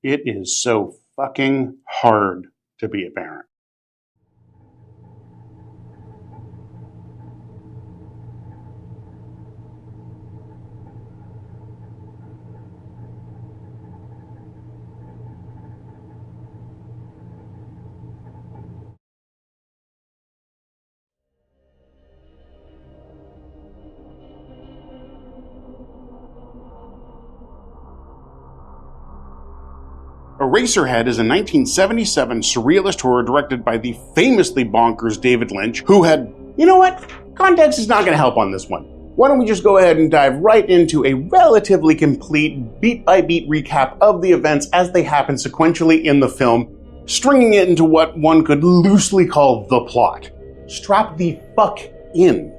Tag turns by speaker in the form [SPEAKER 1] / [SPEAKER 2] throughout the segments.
[SPEAKER 1] It is so fucking hard to be a parent. Eraserhead is a 1977 surrealist horror directed by the famously bonkers David Lynch, who had, you know what? Context is not going to help on this one. Why don't we just go ahead and dive right into a relatively complete beat-by-beat recap of the events as they happen sequentially in the film, stringing it into what one could loosely call the plot. Strap the fuck in.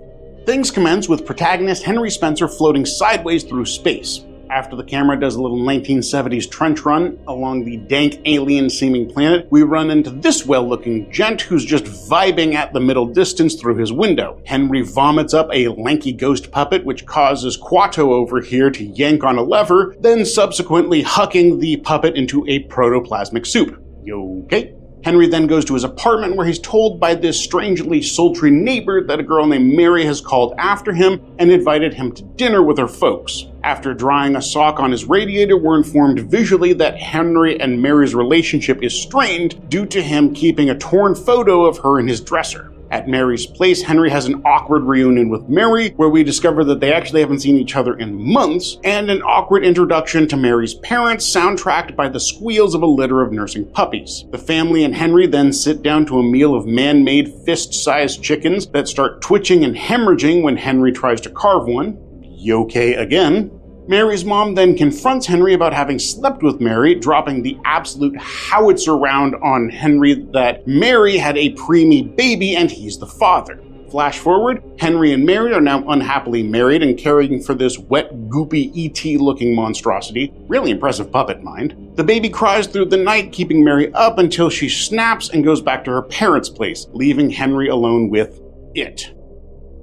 [SPEAKER 1] Things commence with protagonist Henry Spencer floating sideways through space. After the camera does a little 1970s trench run along the dank alien-seeming planet, we run into this well-looking gent who's just vibing at the middle distance through his window. Henry vomits up a lanky ghost puppet, which causes Quato over here to yank on a lever, then subsequently hucking the puppet into a protoplasmic soup. You okay? Henry then goes to his apartment where he's told by this strangely sultry neighbor that a girl named Mary has called after him and invited him to dinner with her folks. After drying a sock on his radiator, we're informed visually that Henry and Mary's relationship is strained due to him keeping a torn photo of her in his dresser. At Mary's place, Henry has an awkward reunion with Mary, where we discover that they actually haven't seen each other in months, and an awkward introduction to Mary's parents, soundtracked by the squeals of a litter of nursing puppies. The family and Henry then sit down to a meal of man-made fist-sized chickens that start twitching and hemorrhaging when Henry tries to carve one. Yoke again. Mary's mom then confronts Henry about having slept with Mary, dropping the absolute howitzer round on Henry that Mary had a preemie baby and he's the father. Flash forward, Henry and Mary are now unhappily married and caring for this wet, goopy E.T.-looking monstrosity. Really impressive puppet, mind. The baby cries through the night, keeping Mary up until she snaps and goes back to her parents' place, leaving Henry alone with it.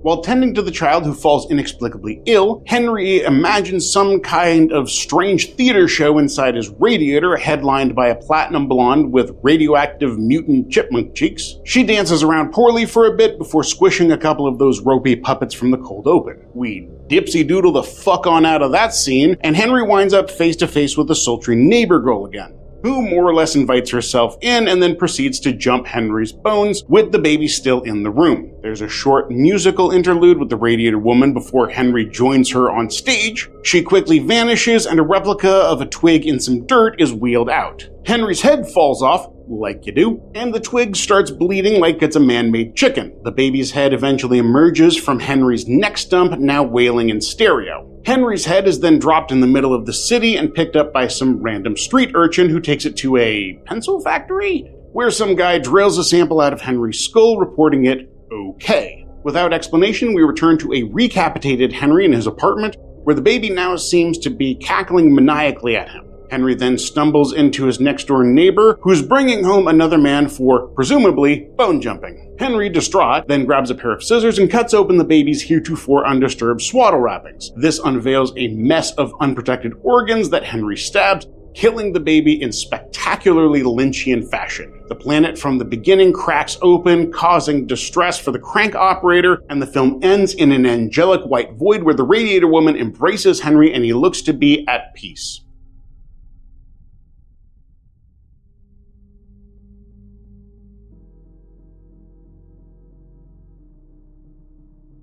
[SPEAKER 1] While tending to the child who falls inexplicably ill, Henry imagines some kind of strange theater show inside his radiator, headlined by a platinum blonde with radioactive mutant chipmunk cheeks. She dances around poorly for a bit before squishing a couple of those ropey puppets from the cold open. We dipsy-doodle the fuck on out of that scene, and Henry winds up face-to-face with the sultry neighbor girl again, who more or less invites herself in and then proceeds to jump Henry's bones with the baby still in the room. There's a short musical interlude with the radiator woman before Henry joins her on stage. She quickly vanishes and a replica of a twig in some dirt is wheeled out. Henry's head falls off, like you do, and the twig starts bleeding like it's a man-made chicken. The baby's head eventually emerges from Henry's neck stump, now wailing in stereo. Henry's head is then dropped in the middle of the city and picked up by some random street urchin who takes it to a pencil factory, where some guy drills a sample out of Henry's skull, reporting it okay. Without explanation, we return to a recapitated Henry in his apartment, where the baby now seems to be cackling maniacally at him. Henry then stumbles into his next-door neighbor, who's bringing home another man for, presumably, bone jumping. Henry, distraught, then grabs a pair of scissors and cuts open the baby's heretofore undisturbed swaddle wrappings. This unveils a mess of unprotected organs that Henry stabs, killing the baby in spectacularly Lynchian fashion. The planet from the beginning cracks open, causing distress for the crank operator, and the film ends in an angelic white void where the radiator woman embraces Henry and he looks to be at peace.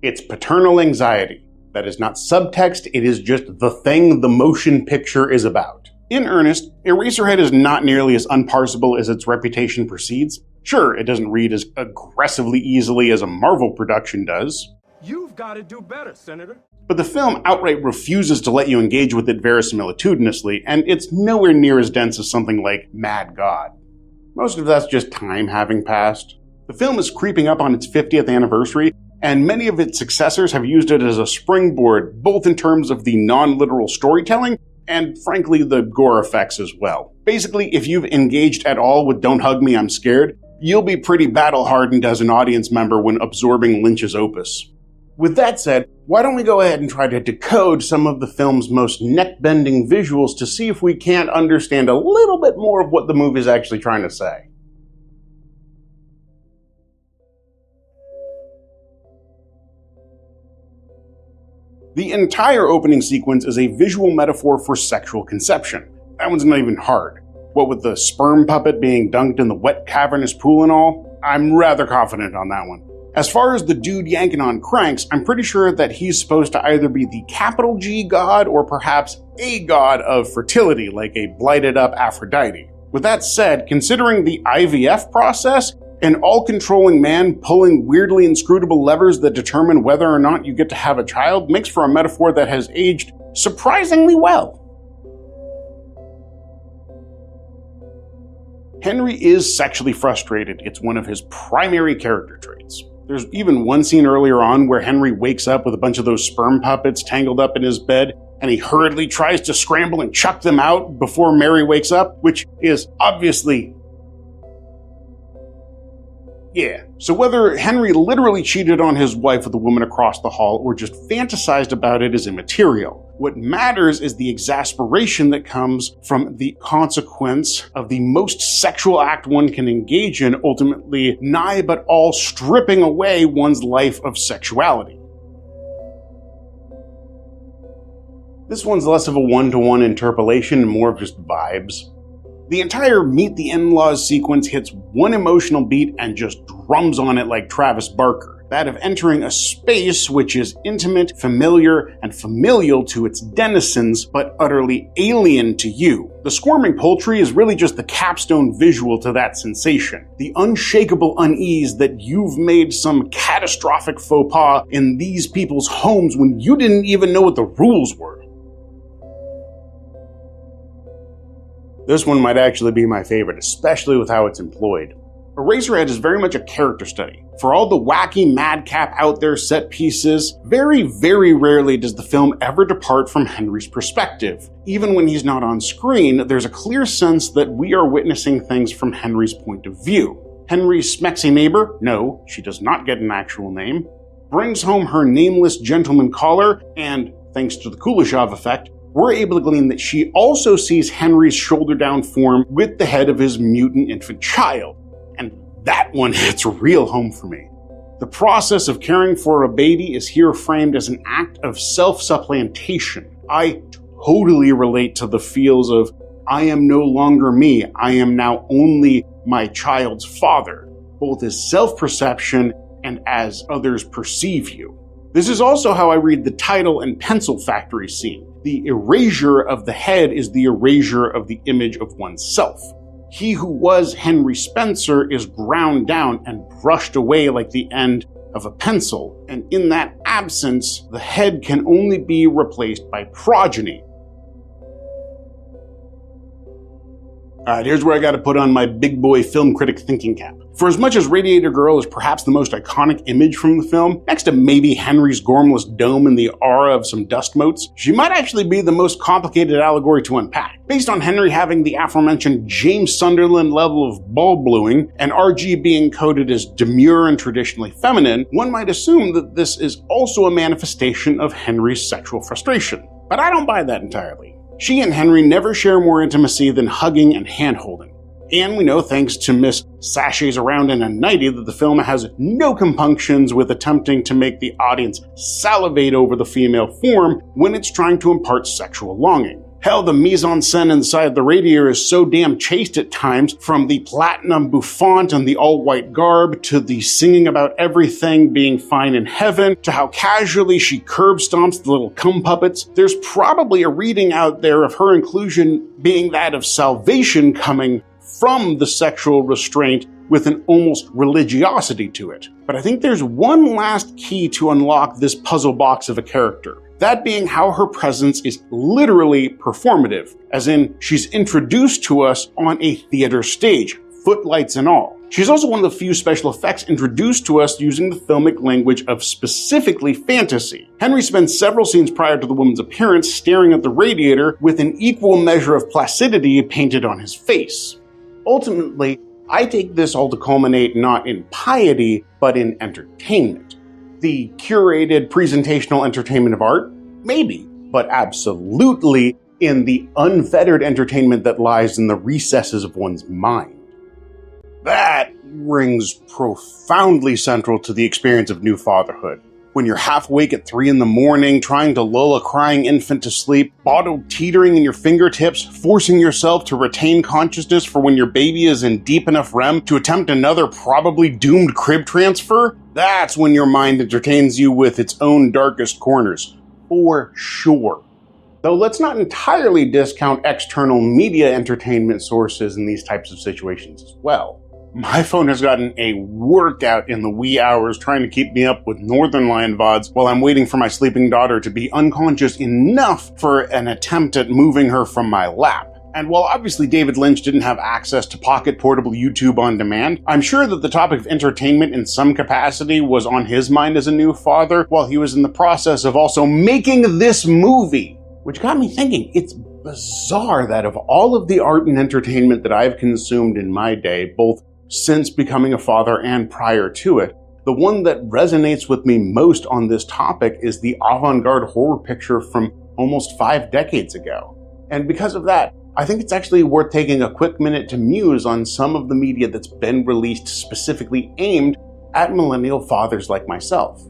[SPEAKER 1] It's paternal anxiety. That is not subtext, it is just the thing the motion picture is about. In earnest, Eraserhead is not nearly as unparsable as its reputation precedes. Sure, it doesn't read as aggressively easily as a Marvel production does.
[SPEAKER 2] You've got to do better, Senator.
[SPEAKER 1] But the film outright refuses to let you engage with it verisimilitudinously, and it's nowhere near as dense as something like Mad God. Most of that's just time having passed. The film is creeping up on its 50th anniversary, and many of its successors have used it as a springboard, both in terms of the non-literal storytelling and, frankly, the gore effects as well. Basically, if you've engaged at all with Don't Hug Me, I'm Scared, you'll be pretty battle-hardened as an audience member when absorbing Lynch's opus. With that said, why don't we go ahead and try to decode some of the film's most neck-bending visuals to see if we can't understand a little bit more of what the movie is actually trying to say. The entire opening sequence is a visual metaphor for sexual conception. That one's not even hard. What with the sperm puppet being dunked in the wet cavernous pool and all, I'm rather confident on that one. As far as the dude yanking on cranks, I'm pretty sure that he's supposed to either be the capital G god or perhaps a god of fertility, like a blighted up Aphrodite. With that said, considering the IVF process, an all-controlling man pulling weirdly inscrutable levers that determine whether or not you get to have a child makes for a metaphor that has aged surprisingly well. Henry is sexually frustrated. It's one of his primary character traits. There's even one scene earlier on where Henry wakes up with a bunch of those sperm puppets tangled up in his bed, and he hurriedly tries to scramble and chuck them out before Mary wakes up, which is obviously... yeah. So whether Henry literally cheated on his wife with a woman across the hall or just fantasized about it is immaterial. What matters is the exasperation that comes from the consequence of the most sexual act one can engage in, ultimately nigh but all stripping away one's life of sexuality. This one's less of a one-to-one interpolation and more of just vibes. The entire Meet the In-Laws sequence hits one emotional beat and just drums on it like Travis Barker. That of entering a space which is intimate, familiar, and familial to its denizens, but utterly alien to you. The squirming poultry is really just the capstone visual to that sensation. The unshakable unease that you've made some catastrophic faux pas in these people's homes when you didn't even know what the rules were. This one might actually be my favorite, especially with how it's employed. Eraserhead is very much a character study. For all the wacky madcap out there set pieces, very, very rarely does the film ever depart from Henry's perspective. Even when he's not on screen, there's a clear sense that we are witnessing things from Henry's point of view. Henry's smexy neighbor, no, she does not get an actual name, brings home her nameless gentleman caller, and, thanks to the Kuleshov effect, we're able to glean that she also sees Henry's shoulder-down form with the head of his mutant infant child. And that one hits real home for me. The process of caring for a baby is here framed as an act of self-supplantation. I totally relate to the feels of, I am no longer me, I am now only my child's father, both as self-perception and as others perceive you. This is also how I read the title and pencil factory scene. The erasure of the head is the erasure of the image of oneself. He who was Henry Spencer is ground down and brushed away like the end of a pencil, and in that absence, the head can only be replaced by progeny. Alright, here's where I gotta put on my big boy film critic thinking cap. For as much as Radiator Girl is perhaps the most iconic image from the film, next to maybe Henry's gormless dome and the aura of some dust motes, she might actually be the most complicated allegory to unpack. Based on Henry having the aforementioned James Sunderland level of ball bluing, and RG being coded as demure and traditionally feminine, one might assume that this is also a manifestation of Henry's sexual frustration. But I don't buy that entirely. She and Henry never share more intimacy than hugging and hand-holding. And we know, thanks to Miss Sashays Around in a Nightie, that the film has no compunctions with attempting to make the audience salivate over the female form when it's trying to impart sexual longing. Hell, the mise-en-scène inside the Radiator is so damn chaste at times, from the platinum bouffant and the all-white garb, to the singing about everything being fine in heaven, to how casually she curb stomps the little cum puppets. There's probably a reading out there of her inclusion being that of salvation coming from the sexual restraint with an almost religiosity to it. But I think there's one last key to unlock this puzzle box of a character. That being how her presence is literally performative, as in she's introduced to us on a theater stage, footlights and all. She's also one of the few special effects introduced to us using the filmic language of specifically fantasy. Henry spends several scenes prior to the woman's appearance staring at the Radiator with an equal measure of placidity painted on his face. Ultimately, I take this all to culminate not in piety, but in entertainment. The curated presentational entertainment of art? Maybe, but absolutely in the unfettered entertainment that lies in the recesses of one's mind. That rings profoundly central to the experience of new fatherhood. When you're half awake at 3 a.m, trying to lull a crying infant to sleep, bottle teetering in your fingertips, forcing yourself to retain consciousness for when your baby is in deep enough REM to attempt another probably doomed crib transfer, that's when your mind entertains you with its own darkest corners. For sure. Though let's not entirely discount external media entertainment sources in these types of situations as well. My phone has gotten a workout in the wee hours trying to keep me up with Northern Lion VODs while I'm waiting for my sleeping daughter to be unconscious enough for an attempt at moving her from my lap. And while obviously David Lynch didn't have access to pocket-portable YouTube on demand, I'm sure that the topic of entertainment in some capacity was on his mind as a new father while he was in the process of also making this movie. Which got me thinking, it's bizarre that of all of the art and entertainment that I've consumed in my day, both since becoming a father and prior to it, the one that resonates with me most on this topic is the avant-garde horror picture from almost 5 decades ago. And because of that, I think it's actually worth taking a quick minute to muse on some of the media that's been released specifically aimed at millennial fathers like myself.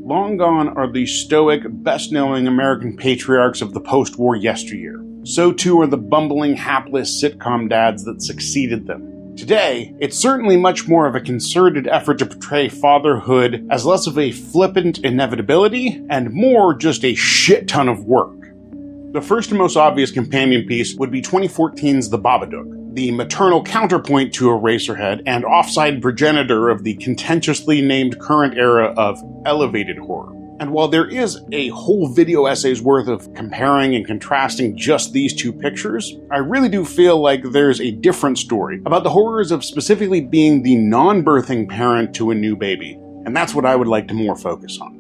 [SPEAKER 1] Long gone are the stoic, best-knowing American patriarchs of the post-war yesteryear. So too are the bumbling, hapless sitcom dads that succeeded them. Today, it's certainly much more of a concerted effort to portray fatherhood as less of a flippant inevitability and more just a shit ton of work. The first and most obvious companion piece would be 2014's The Babadook, the maternal counterpoint to Eraserhead and offside progenitor of the contentiously named current era of elevated horror. And while there is a whole video essay's worth of comparing and contrasting just these two pictures, I really do feel like there's a different story about the horrors of specifically being the non-birthing parent to a new baby, and that's what I would like to more focus on.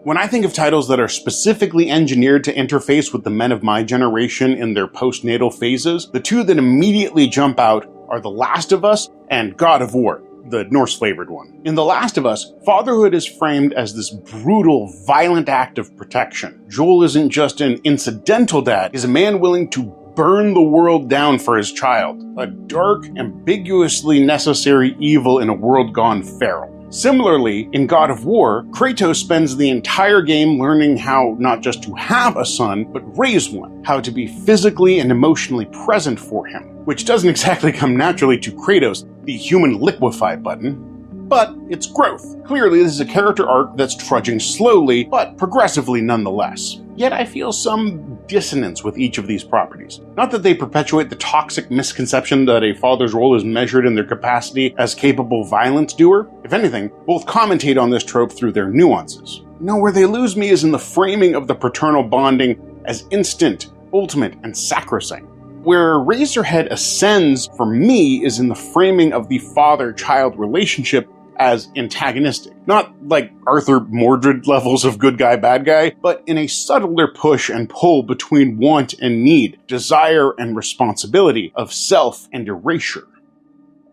[SPEAKER 1] When I think of titles that are specifically engineered to interface with the men of my generation in their postnatal phases, the two that immediately jump out are The Last of Us and God of War, the Norse-flavored one. In The Last of Us, fatherhood is framed as this brutal, violent act of protection. Joel isn't just an incidental dad, he's a man willing to burn the world down for his child, a dark, ambiguously necessary evil in a world gone feral. Similarly, in God of War, Kratos spends the entire game learning how not just to have a son, but raise one, how to be physically and emotionally present for him, which doesn't exactly come naturally to Kratos, the human liquefy button. But it's growth. Clearly, this is a character arc that's trudging slowly, but progressively nonetheless. Yet I feel some dissonance with each of these properties. Not that they perpetuate the toxic misconception that a father's role is measured in their capacity as capable violence doer. If anything, both commentate on this trope through their nuances. No, where they lose me is in the framing of the paternal bonding as instant, ultimate, and sacrosanct. Where Eraserhead ascends for me is in the framing of the father-child relationship as antagonistic. Not like Arthur Mordred levels of good guy, bad guy, but in a subtler push and pull between want and need, desire and responsibility, of self and erasure.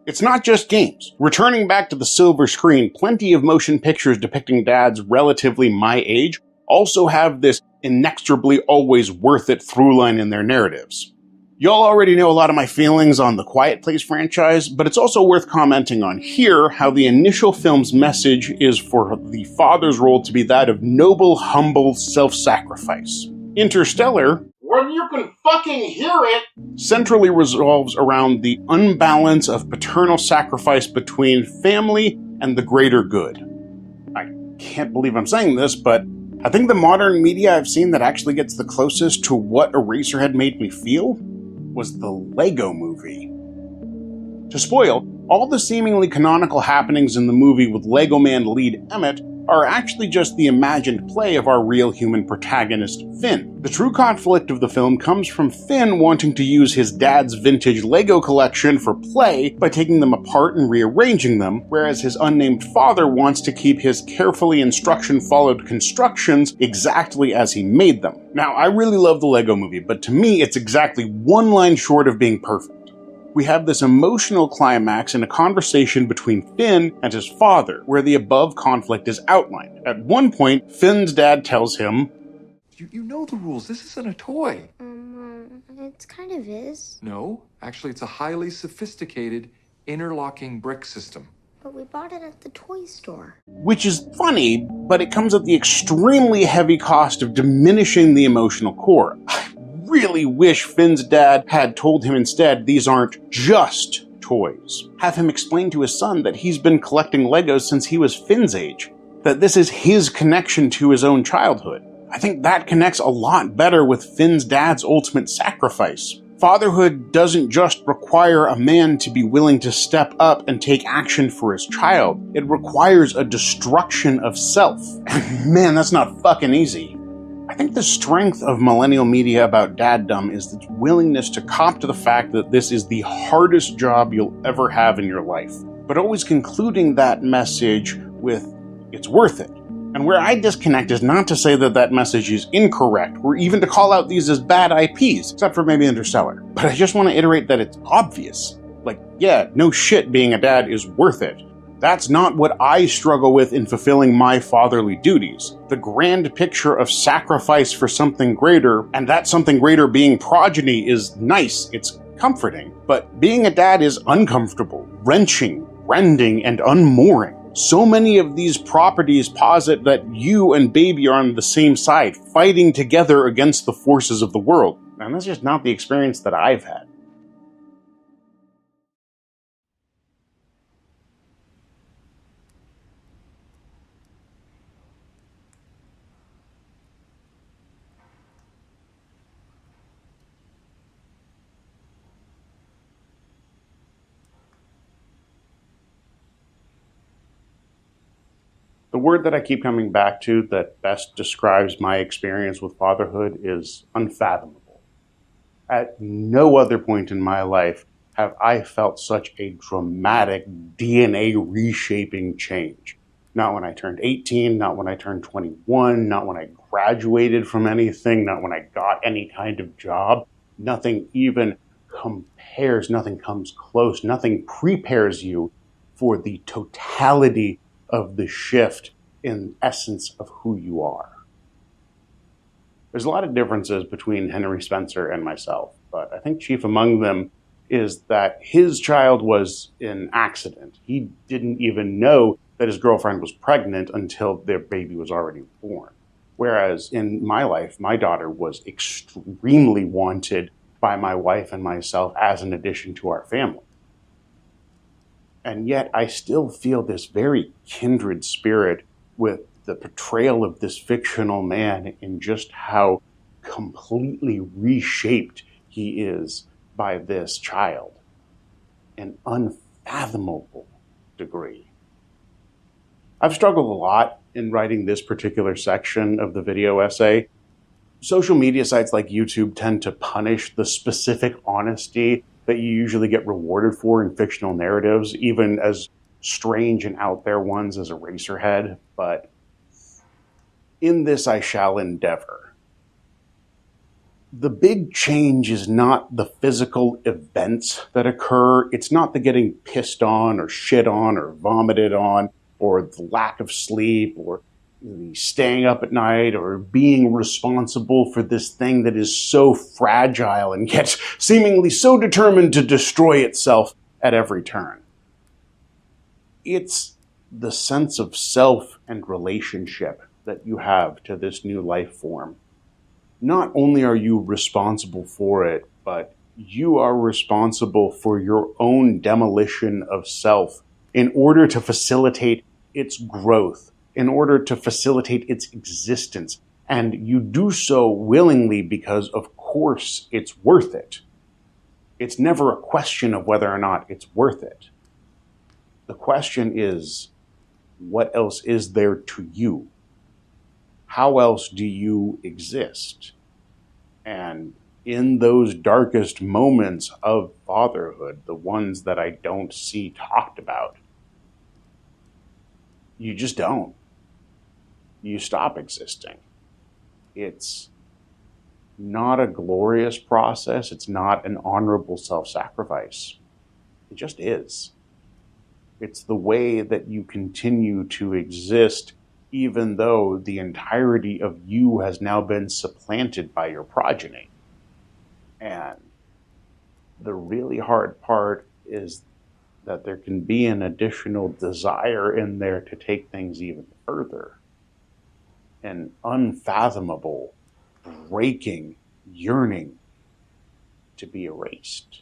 [SPEAKER 1] It's not just games. Returning back to the silver screen, plenty of motion pictures depicting dads relatively my age also have this inexorably always worth it throughline in their narratives. Y'all already know a lot of my feelings on the Quiet Place franchise, but it's also worth commenting on here how the initial film's message is for the father's role to be that of noble, humble self-sacrifice. Interstellar, when you can fucking hear it, centrally revolves around the unbalance of paternal sacrifice between family and the greater good. I can't believe I'm saying this, but I think the modern media I've seen that actually gets the closest to what Eraserhead made me feel was the Lego Movie. To spoil, all the seemingly canonical happenings in the movie with Lego Man lead Emmett are actually just the imagined play of our real human protagonist, Finn. The true conflict of the film comes from Finn wanting to use his dad's vintage Lego collection for play by taking them apart and rearranging them, whereas his unnamed father wants to keep his carefully instruction-followed constructions exactly as he made them. Now, I really love the Lego Movie, but to me, it's exactly one line short of being perfect. we have this emotional climax in a conversation between Finn and his father, where the above conflict is outlined. At one point, Finn's dad tells him,
[SPEAKER 3] You know the rules. This isn't a toy.
[SPEAKER 4] It kind of is.
[SPEAKER 3] No, actually, it's a highly sophisticated interlocking brick system.
[SPEAKER 4] But we bought it at the toy store.
[SPEAKER 1] which is funny, but it comes at the extremely heavy cost of diminishing the emotional core. I really wish Finn's dad had told him instead these aren't just toys. Have him explain to his son that he's been collecting Legos since he was Finn's age, that this is his connection to his own childhood. I think that connects a lot better with Finn's dad's ultimate sacrifice. Fatherhood doesn't just require a man to be willing to step up and take action for his child. It requires a destruction of self. And man, that's not fucking easy. I think the strength of millennial media about daddom is its willingness to cop to the fact that this is the hardest job you'll ever have in your life, but always concluding that message with, it's worth it. And where I disconnect is not to say that that message is incorrect, or even to call out these as bad IPs, except for maybe Interstellar. But I just want to iterate that it's obvious. Like, yeah, no shit, being a dad is worth it. That's not what I struggle with in fulfilling my fatherly duties. The grand picture of sacrifice for something greater, and that something greater being progeny, is nice, it's comforting. But being a dad is uncomfortable, wrenching, rending, and unmooring. So many of these properties posit that you and baby are on the same side, fighting together against the forces of the world. And that's just not the experience that I've had. The word that I keep coming back to that best describes my experience with fatherhood is unfathomable. At no other point in my life have I felt such a dramatic DNA reshaping change. Not when I turned 18, not when I turned 21, not when I graduated from anything, not when I got any kind of job. Nothing even compares, nothing comes close, nothing prepares you for the totality of the shift in essence of who you are. There's a lot of differences between Henry Spencer and myself, but I think chief among them is that his child was an accident. He didn't even know that his girlfriend was pregnant until their baby was already born. Whereas in my life, my daughter was extremely wanted by my wife and myself as an addition to our family. And yet I still feel this very kindred spirit with the portrayal of this fictional man in just how completely reshaped he is by this child. An unfathomable degree. I've struggled a lot in writing this particular section of the video essay. Social media sites like YouTube tend to punish the specific honesty that you usually get rewarded for in fictional narratives, even as strange and out there ones as Eraserhead. But in this I shall endeavor. The big change is not the physical events that occur. It's not the getting pissed on or shit on or vomited on or the lack of sleep or the staying up at night or being responsible for this thing that is so fragile and gets seemingly so determined to destroy itself at every turn. It's the sense of self and relationship that you have to this new life form. Not only are you responsible for it, but you are responsible for your own demolition of self in order to facilitate its growth, in order to facilitate its existence. And you do so willingly because, of course, it's worth it. It's never a question of whether or not it's worth it. The question is, what else is there to you? How else do you exist? And in those darkest moments of fatherhood, the ones that I don't see talked about, you just don't. You stop existing. It's not a glorious process. It's not an honorable self-sacrifice. It just is. It's the way that you continue to exist even though the entirety of you has now been supplanted by your progeny. And the really hard part is that there can be an additional desire in there to take things even further. An unfathomable, breaking yearning to be erased.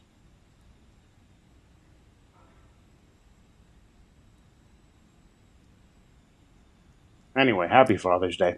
[SPEAKER 1] Anyway, happy Father's Day.